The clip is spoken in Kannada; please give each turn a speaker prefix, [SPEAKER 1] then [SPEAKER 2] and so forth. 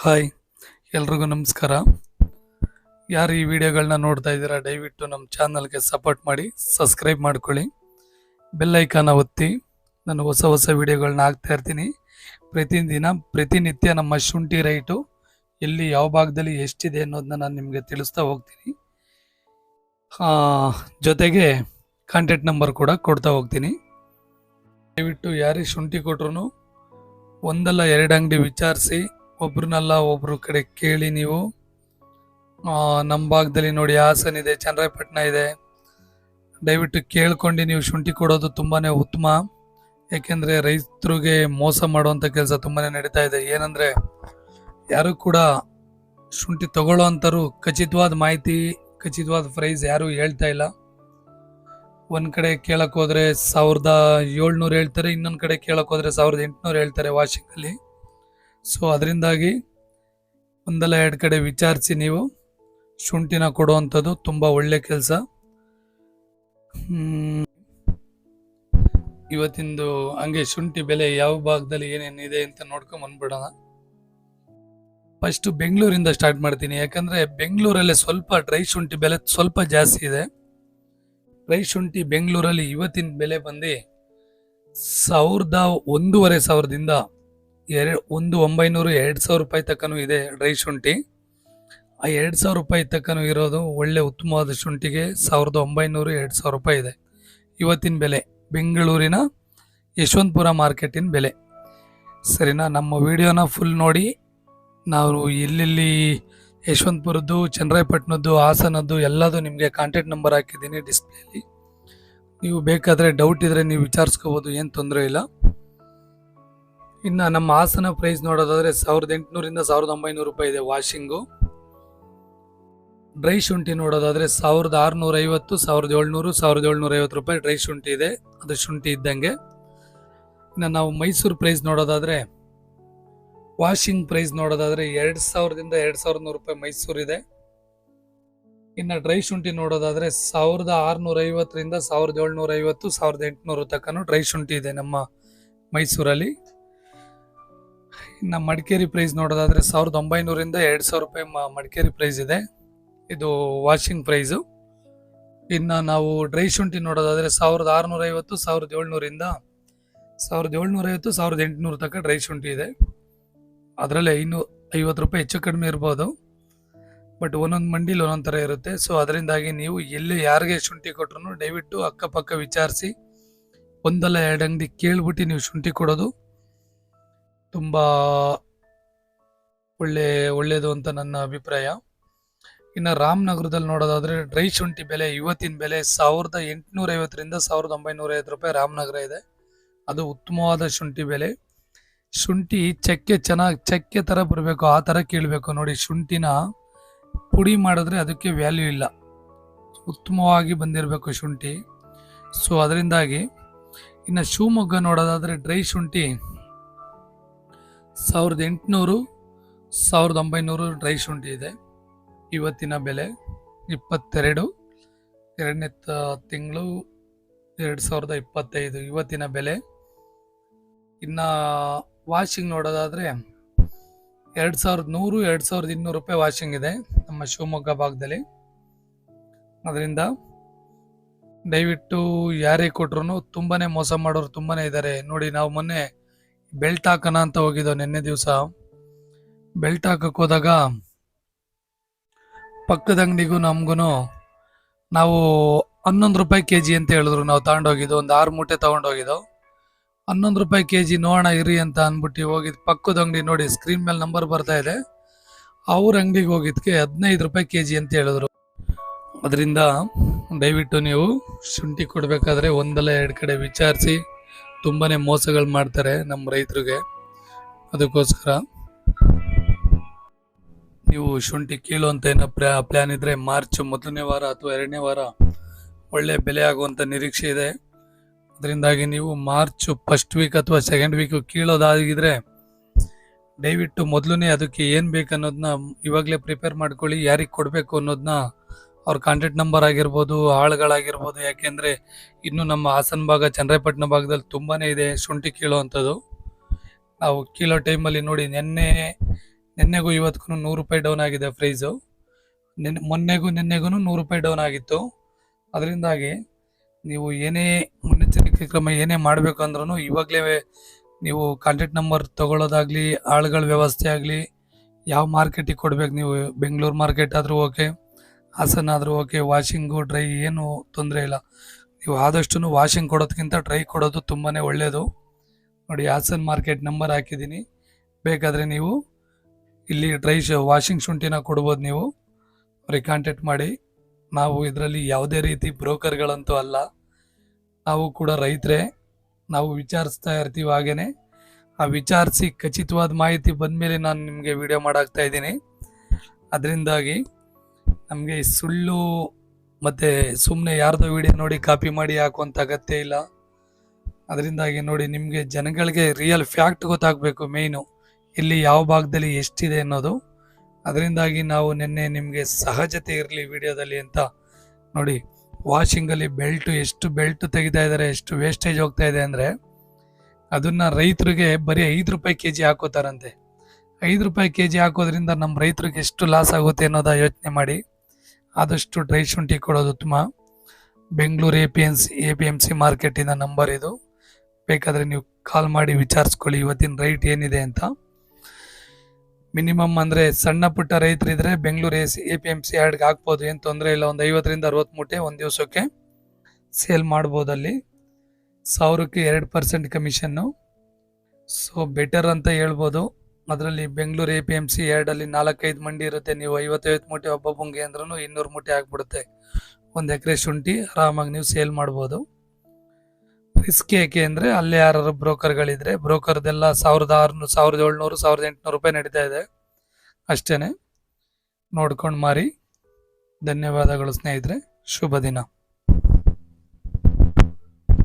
[SPEAKER 1] ಹಾಯ್, ಎಲ್ರಿಗೂ ನಮಸ್ಕಾರ. ಯಾರು ಈ ವಿಡಿಯೋಗಳನ್ನ ನೋಡ್ತಾ ಇದ್ದೀರಾ, ದಯವಿಟ್ಟು ನಮ್ಮ ಚಾನಲ್ಗೆ ಸಪೋರ್ಟ್ ಮಾಡಿ, ಸಬ್ಸ್ಕ್ರೈಬ್ ಮಾಡ್ಕೊಳ್ಳಿ, ಬೆಲ್ ಐಕಾನ ಒತ್ತಿ. ನಾನು ಹೊಸ ಹೊಸ ವಿಡಿಯೋಗಳನ್ನ ಹಾಕ್ತಾ ಇರ್ತೀನಿ. ಪ್ರತಿನಿತ್ಯ ನಮ್ಮ ಶುಂಠಿ ರೈಟು ಎಲ್ಲಿ ಯಾವ ಭಾಗದಲ್ಲಿ ಎಷ್ಟಿದೆ ಅನ್ನೋದನ್ನ ನಾನು ನಿಮಗೆ ತಿಳಿಸ್ತಾ ಹೋಗ್ತೀನಿ. ಜೊತೆಗೆ ಕಾಂಟ್ಯಾಕ್ಟ್ ನಂಬರ್ ಕೂಡ ಕೊಡ್ತಾ ಹೋಗ್ತೀನಿ. ದಯವಿಟ್ಟು ಯಾರೇ ಶುಂಠಿ ಕೊಟ್ರು ಒಂದಲ್ಲ ಎರಡು ಅಂಗಡಿ ವಿಚಾರಿಸಿ, ಒಬ್ರನ್ನಲ್ಲ ಒಬ್ರು ಕಡೆ ಕೇಳಿ. ನೀವು ನಮ್ಮ ಭಾಗದಲ್ಲಿ ನೋಡಿ ಹಾಸನ ಇದೆ, ಚನ್ನರಾಯಪಟ್ಟಣ ಇದೆ, ದಯವಿಟ್ಟು ಕೇಳ್ಕೊಂಡು ನೀವು ಶುಂಠಿ ಕೊಡೋದು ತುಂಬಾ ಉತ್ತಮ. ಯಾಕೆಂದರೆ ರೈತರಿಗೆ ಮೋಸ ಮಾಡುವಂಥ ಕೆಲಸ ತುಂಬಾ ನಡೀತಾ ಇದೆ. ಏನಂದರೆ ಯಾರು ಕೂಡ ಶುಂಠಿ ತಗೊಳ್ಳೋ ಅಂಥವ್ರು ಖಚಿತವಾದ ಮಾಹಿತಿ, ಖಚಿತವಾದ ಪ್ರೈಸ್ ಯಾರು ಹೇಳ್ತಾ ಇಲ್ಲ. ಒಂದು ಕಡೆ ಕೇಳಕ್ಕೆ ಹೋದರೆ 1700 ಹೇಳ್ತಾರೆ, ಇನ್ನೊಂದು ಕಡೆ ಕೇಳಕ್ಕೆ ಹೋದರೆ 1800 ಹೇಳ್ತಾರೆ ವಾಷಿಂಗಲ್ಲಿ. ಸೊ ಅದರಿಂದಾಗಿ ಒಂದಲ್ಲ ಎರಡು ಕಡೆ ವಿಚಾರಿಸಿ ನೀವು ಶುಂಠಿನ ಕೊಡುವಂಥದ್ದು ತುಂಬ ಒಳ್ಳೆ ಕೆಲಸ. ಇವತ್ತಿಂದು ಹಂಗೆ ಶುಂಠಿ ಬೆಲೆ ಯಾವ ಭಾಗದಲ್ಲಿ ಏನೇನಿದೆ ಅಂತ ನೋಡ್ಕೊಂಡ್ ಬಂದ್ಬಿಡೋಣ. ಫಸ್ಟ್ ಬೆಂಗಳೂರಿಂದ ಸ್ಟಾರ್ಟ್ ಮಾಡ್ತೀನಿ. ಯಾಕಂದ್ರೆ ಬೆಂಗಳೂರಲ್ಲಿ ಸ್ವಲ್ಪ ಡ್ರೈ ಶುಂಠಿ ಬೆಲೆ ಸ್ವಲ್ಪ ಜಾಸ್ತಿ ಇದೆ. ಡ್ರೈ ಶುಂಠಿ ಬೆಂಗಳೂರಲ್ಲಿ ಇವತ್ತಿನ ಬೆಲೆ ಬಂದು 1500ದಿಂದ 1900-2000 ರೂಪಾಯಿ ತಕ್ಕನೂ ಇದೆ ಡ್ರೈ ಶುಂಠಿ. ಆ 2000 ರೂಪಾಯಿ ತಕ್ಕನೂ ಇರೋದು ಒಳ್ಳೆ ಉತ್ತಮವಾದ ಶುಂಠಿಗೆ 1900-2000 ರೂಪಾಯಿ ಇದೆ ಇವತ್ತಿನ ಬೆಲೆ, ಬೆಂಗಳೂರಿನ ಯಶವಂತಪುರ ಮಾರ್ಕೆಟಿನ ಬೆಲೆ. ಸರಿನಾ? ನಮ್ಮ ವಿಡಿಯೋನ ಫುಲ್ ನೋಡಿ. ನಾವು ಎಲ್ಲೆಲ್ಲಿ ಯಶವಂತಪುರದ್ದು, ಚನ್ನರಾಯಪಟ್ಟಣದ್ದು, ಹಾಸನದ್ದು ಎಲ್ಲದು ನಿಮಗೆ ಕಾಂಟ್ಯಾಕ್ಟ್ ನಂಬರ್ ಹಾಕಿದ್ದೀನಿ ಡಿಸ್ಪ್ಲೇಲಿ. ನೀವು ಬೇಕಾದರೆ ಡೌಟ್ ಇದ್ರೆ ನೀವು ವಿಚಾರಿಸ್ಕೋಬೋದು, ಏನು ತೊಂದರೆ ಇಲ್ಲ. ಇನ್ನು ನಮ್ಮ ಹಾಸನ ಪ್ರೈಸ್ ನೋಡೋದಾದ್ರೆ 1800ರಿಂದ 1900 ರೂಪಾಯಿ ಇದೆ ವಾಷಿಂಗು. ಡ್ರೈ ಶುಂಠಿ ನೋಡೋದಾದ್ರೆ 1650, 1700, 1750 ರೂಪಾಯಿ ಡ್ರೈ ಶುಂಠಿ ಇದೆ. ಅದು ಶುಂಠಿ ಇದ್ದಂಗೆ. ಇನ್ನು ನಾವು ಮೈಸೂರು ಪ್ರೈಸ್ ನೋಡೋದಾದ್ರೆ, ವಾಷಿಂಗ್ ಪ್ರೈಸ್ ನೋಡೋದಾದ್ರೆ 2000ದಿಂದ 2100 ರೂಪಾಯಿ ಮೈಸೂರು ಇದೆ. ಇನ್ನು ಡ್ರೈ ಶುಂಠಿ ನೋಡೋದಾದ್ರೆ 1650ರಿಂದ 1750, 1800 ತಕ್ಕನು ಡ್ರೈ ಶುಂಠಿ ಇದೆ ನಮ್ಮ ಮೈಸೂರಲ್ಲಿ. ಇನ್ನು ಮಡಿಕೇರಿ ಪ್ರೈಸ್ ನೋಡೋದಾದ್ರೆ 1900ರಿಂದ 2000 ರೂಪಾಯಿ ಮಡಿಕೇರಿ ಪ್ರೈಸ್ ಇದೆ. ಇದು ವಾಷಿಂಗ್ ಪ್ರೈಸು. ಇನ್ನು ನಾವು ಡ್ರೈ ಶುಂಠಿ ನೋಡೋದಾದ್ರೆ 1650, 1700ರಿಂದ 1750, 1800 ತನಕ ಡ್ರೈ ಶುಂಠಿ ಇದೆ. ಅದರಲ್ಲಿ 550 ರೂಪಾಯಿ ಹೆಚ್ಚು ಕಡಿಮೆ ಇರ್ಬೋದು, ಬಟ್ ಒಂದೊಂದು ಮಂಡಿಲಿ ಒಂದೊಂದು ಥರ ಇರುತ್ತೆ. ಸೊ ಅದರಿಂದಾಗಿ ನೀವು ಎಲ್ಲಿ ಯಾರಿಗೆ ಶುಂಠಿ ಕೊಟ್ರು ದಯವಿಟ್ಟು ಅಕ್ಕಪಕ್ಕ ವಿಚಾರಿಸಿ, ಒಂದಲ್ಲ ಎರಡು ಅಂಗಡಿ ಕೇಳ್ಬಿಟ್ಟು ನೀವು ಶುಂಠಿ ಕೊಡೋದು ತುಂಬ ಒಳ್ಳೆಯದು ಅಂತ ನನ್ನ ಅಭಿಪ್ರಾಯ. ಇನ್ನು ರಾಮನಗರದಲ್ಲಿ ನೋಡೋದಾದ್ರೆ ಡ್ರೈ ಶುಂಠಿ ಬೆಲೆ ಇವತ್ತಿನ ಬೆಲೆ 1850ರಿಂದ 1950 ರೂಪಾಯಿ ರಾಮನಗರ ಇದೆ. ಅದು ಉತ್ತಮವಾದ ಶುಂಠಿ ಬೆಲೆ. ಶುಂಠಿ ಚಕ್ಕೆ ಥರ ಬರಬೇಕು, ಆ ಥರ ಕೇಳಬೇಕು ನೋಡಿ. ಶುಂಠಿನ ಪುಡಿ ಮಾಡಿದ್ರೆ ಅದಕ್ಕೆ ವ್ಯಾಲ್ಯೂ ಇಲ್ಲ, ಉತ್ತಮವಾಗಿ ಬಂದಿರಬೇಕು ಶುಂಠಿ. ಸೊ ಅದರಿಂದಾಗಿ ಇನ್ನು ಶಿವಮೊಗ್ಗ ನೋಡೋದಾದ್ರೆ ಡ್ರೈ ಶುಂಠಿ 1800, 1900 ಡ್ರೈ ಶುಂಠಿ ಇದೆ ಇವತ್ತಿನ ಬೆಲೆ. 2ನೇ ತಿಂಗಳು 2025 ಇವತ್ತಿನ ಬೆಲೆ. ಇನ್ನು ವಾಷಿಂಗ್ ನೋಡೋದಾದ್ರೆ 2100, 2200 ರೂಪಾಯಿ ವಾಷಿಂಗ್ ಇದೆ ನಮ್ಮ ಶಿವಮೊಗ್ಗ ಭಾಗದಲ್ಲಿ. ಅದರಿಂದ ದಯವಿಟ್ಟು ಯಾರೇ ಕೊಟ್ರು ತುಂಬಾನೇ ಮೋಸ ಮಾಡೋರು ತುಂಬಾನೇ ಇದ್ದಾರೆ ನೋಡಿ. ನಾವು ಮೊನ್ನೆ ಬೆಲ್ಟ್ ಹಾಕೋಣ ಅಂತ ಹೋಗಿದ್ದೋ, ನಿನ್ನೆ ದಿವಸ ಬೆಲ್ಟ್ ಹಾಕಕ್ಕೆ ಹೋದಾಗ ಪಕ್ಕದ ಅಂಗಡಿಗೂ ನಮಗೂ ನಾವು 11 ರೂಪಾಯಿ ಕೆಜಿ ಅಂತ ಹೇಳಿದ್ರು. ನಾವು ತಗೊಂಡೋಗಿದ್ದು ಒಂದು 6 ಮೂಟೆ ತಗೊಂಡೋಗಿದ್ದೋ. 11 ರೂಪಾಯಿ ಕೆಜಿ ನೋಡೋಣ ಇರಿ ಅಂತ ಅಂದ್ಬಿಟ್ಟು ಹೋಗಿದ್ದು. ಪಕ್ಕದ ಅಂಗಡಿ ನೋಡಿ ಸ್ಕ್ರೀನ್ ಮೇಲೆ ನಂಬರ್ ಬರ್ತಾ ಇದೆ, ಅವ್ರ ಅಂಗಡಿಗೆ ಹೋಗಿದ್ದಕ್ಕೆ 15 ರೂಪಾಯಿ ಕೆಜಿ ಅಂತ ಹೇಳಿದ್ರು. ಅದರಿಂದ ದಯವಿಟ್ಟು ನೀವು ಶುಂಠಿ ಕೊಡಬೇಕಾದ್ರೆ ಒಂದಲ್ಲ ಎರಡು ಕಡೆ ವಿಚಾರಿಸಿ. ತುಂಬಾನೇ ಮೋಸಗಳು ಮಾಡ್ತಾರೆ ನಮ್ಮ ರೈತರಿಗೆ. ಅದಕ್ಕೋಸ್ಕರ ನೀವು ಶುಂಠಿ ಕೀಳುವಂತ ಏನೋ ಪ್ಲಾನ್ ಇದ್ರೆ ಮಾರ್ಚ್ 1ನೇ ವಾರ ಅಥವಾ 2ನೇ ವಾರ ಒಳ್ಳೆ ಬೆಲೆ ಆಗುವಂತ ನಿರೀಕ್ಷೆ ಇದೆ. ಅದರಿಂದಾಗಿ ನೀವು ಮಾರ್ಚ್ ಫಸ್ಟ್ ವೀಕ್ ಅಥವಾ ಸೆಕೆಂಡ್ ವೀಕ್ ಕೀಳೋದಾಗಿದ್ರೆ ದಯವಿಟ್ಟು ಮೊದಲನೇ ಅದಕ್ಕೆ ಏನು ಬೇಕು ಅನ್ನೋದನ್ನ ಇವಾಗಲೇ ಪ್ರಿಪೇರ್ ಮಾಡ್ಕೊಳ್ಳಿ. ಯಾರಿಗೆ ಕೊಡಬೇಕು ಅನ್ನೋದನ್ನ ಅವ್ರ ಕಾಂಟ್ಯಾಕ್ಟ್ ನಂಬರ್ ಆಗಿರ್ಬೋದು, ಆಳುಗಳಾಗಿರ್ಬೋದು. ಯಾಕೆಂದರೆ ಇನ್ನು ನಮ್ಮ ಹಾಸನ ಭಾಗ, ಚನ್ನರಾಯಪಟ್ಟಣ ಭಾಗದಲ್ಲಿ ತುಂಬಾ ಇದೆ ಶುಂಠಿ ಕೀಳೋ ಅಂಥದ್ದು. ನಾವು ಕೀಳೋ ಟೈಮಲ್ಲಿ ನೋಡಿ, ನಿನ್ನೆಗೂ ಇವತ್ತಿಗೂ ₹100 ಡೌನ್ ಆಗಿದೆ ಪ್ರೈಸು. ಮೊನ್ನೆಗೂ ನಿನ್ನೆಗೂ ₹100 ಡೌನ್ ಆಗಿತ್ತು. ಅದರಿಂದಾಗಿ ನೀವು ಏನೇ ಮುನ್ನೆಚ್ಚರಿಕೆ ಕ್ರಮ ಏನೇ ಮಾಡಬೇಕು ಅಂದ್ರೂ ಇವಾಗಲೇ ನೀವು ಕಾಂಟ್ಯಾಕ್ಟ್ ನಂಬರ್ ತೊಗೊಳ್ಳೋದಾಗಲಿ, ಆಳುಗಳ ವ್ಯವಸ್ಥೆ ಆಗಲಿ, ಯಾವ ಮಾರ್ಕೆಟಿಗೆ ಕೊಡ್ಬೇಕು, ನೀವು ಬೆಂಗಳೂರು ಮಾರ್ಕೆಟ್ ಆದರೂ ಓಕೆ, ಹಾಸನ ಆದರೂ ಓಕೆ, ವಾಷಿಂಗು ಡ್ರೈ ಏನು ತೊಂದರೆ ಇಲ್ಲ. ನೀವು ಆದಷ್ಟು ವಾಷಿಂಗ್ ಕೊಡೋದಕ್ಕಿಂತ ಡ್ರೈ ಕೊಡೋದು ತುಂಬಾ ಒಳ್ಳೆಯದು. ನೋಡಿ, ಹಾಸನ ಮಾರ್ಕೆಟ್ ನಂಬರ್ ಹಾಕಿದ್ದೀನಿ. ಬೇಕಾದರೆ ನೀವು ಇಲ್ಲಿ ವಾಷಿಂಗ್ ಶುಂಠಿನ ಕೊಡ್ಬೋದು. ನೀವು ಅವ್ರಿಗೆ ಕಾಂಟ್ಯಾಕ್ಟ್ ಮಾಡಿ. ನಾವು ಇದರಲ್ಲಿ ಯಾವುದೇ ರೀತಿ ಬ್ರೋಕರ್ಗಳಂತೂ ಅಲ್ಲ, ನಾವು ಕೂಡ ರೈತರೇ. ನಾವು ವಿಚಾರಿಸ್ತಾ ಇರ್ತೀವಿ. ಹಾಗೇನೆ ಆ ವಿಚಾರಿಸಿ ಖಚಿತವಾದ ಮಾಹಿತಿ ಬಂದಮೇಲೆ ನಾನು ನಿಮಗೆ ವಿಡಿಯೋ ಮಾಡಾಕ್ತಾ ಇದ್ದೀನಿ. ಅದರಿಂದಾಗಿ ನಮಗೆ ಸುಳ್ಳು ಮತ್ತು ಸುಮ್ಮನೆ ಯಾರ್ದೋ ವಿಡಿಯೋ ನೋಡಿ ಕಾಪಿ ಮಾಡಿ ಹಾಕುವಂಥ ಅಗತ್ಯ ಇಲ್ಲ. ಅದರಿಂದಾಗಿ ನೋಡಿ, ನಿಮಗೆ ಜನಗಳಿಗೆ ರಿಯಲ್ ಫ್ಯಾಕ್ಟ್ ಗೊತ್ತಾಗಬೇಕು. ಮೇಯ್ನು ಇಲ್ಲಿ ಯಾವ ಭಾಗದಲ್ಲಿ ಎಷ್ಟಿದೆ ಅನ್ನೋದು. ಅದರಿಂದಾಗಿ ನಾವು ನಿನ್ನೆ ನಿಮಗೆ ಸಹಜತೆ ಇರಲಿ ವಿಡಿಯೋದಲ್ಲಿ ಅಂತ ನೋಡಿ, ವಾಷಿಂಗಲ್ಲಿ ಎಷ್ಟು ಬೆಲ್ಟ್ ತೆಗಿತಾ ಇದ್ದಾರೆ, ಎಷ್ಟು ವೇಸ್ಟೇಜ್ ಹೋಗ್ತಾ ಇದೆ ಅಂದರೆ ಅದನ್ನು ರೈತರಿಗೆ ಬರೀ ₹5 kg ಹಾಕೋತಾರಂತೆ. ₹5 kg ಹಾಕೋದ್ರಿಂದ ನಮ್ಮ ರೈತರಿಗೆ ಎಷ್ಟು ಲಾಸ್ ಆಗುತ್ತೆ ಅನ್ನೋದ ಯೋಚನೆ ಮಾಡಿ. ಆದಷ್ಟು ಡ್ರೈ ಶುಂಠಿ ಕೊಡೋದು ಉತ್ತಮ. ಬೆಂಗಳೂರು APMC ಮಾರ್ಕೆಟಿನ ನಂಬರ್ ಇದು. ಬೇಕಾದರೆ ನೀವು ಕಾಲ್ ಮಾಡಿ ವಿಚಾರಿಸ್ಕೊಳ್ಳಿ ಇವತ್ತಿನ ರೈಟ್ ಏನಿದೆ ಅಂತ. ಮಿನಿಮಮ್ ಅಂದರೆ ಸಣ್ಣ ಪುಟ್ಟ ರೈತರಿದ್ರೆ ಬೆಂಗಳೂರು APMC ಯಾರ್ಡ್ಗೆ ಹಾಕ್ಬೋದು, ಏನು ತೊಂದರೆ ಇಲ್ಲ. ಒಂದು 50ರಿಂದ 60 ಮೂಟೆ ಒಂದು ದಿವಸಕ್ಕೆ ಸೇಲ್ ಮಾಡ್ಬೋದು. ಅಲ್ಲಿ 1000ಕ್ಕೆ 2% ಕಮಿಷನ್ನು. ಸೊ ಬೆಟರ್ ಅಂತ ಹೇಳ್ಬೋದು. ಅದರಲ್ಲಿ ಬೆಂಗಳೂರು APMC ಯಾರ್ಡಲ್ಲಿ 4-5 ಮಂಡಿ ಇರುತ್ತೆ. ನೀವು 50-50 ಮೂಟೆ ಒಬ್ಬೊಬ್ಬಂಗೆ ಅಂದ್ರೂ 200 ಮೂಟೆ ಆಗಿಬಿಡುತ್ತೆ. 1 ಎಕರೆ ಶುಂಠಿ ಆರಾಮಾಗಿ ನೀವು ಸೇಲ್ ಮಾಡ್ಬೋದು. ರಿಸ್ಕ್ ಏಕೆ ಅಂದರೆ ಅಲ್ಲೇ ಯಾರು ಬ್ರೋಕರ್ಗಳಿದ್ರೆ ಬ್ರೋಕರ್ದೆಲ್ಲ ₹1600, ₹1700, ₹1800 ನಡೀತಾ ಇದೆ. ಅಷ್ಟೇ, ನೋಡ್ಕೊಂಡು ಮಾರಿ. ಧನ್ಯವಾದಗಳು ಸ್ನೇಹಿತರೆ. ಶುಭ ದಿನ.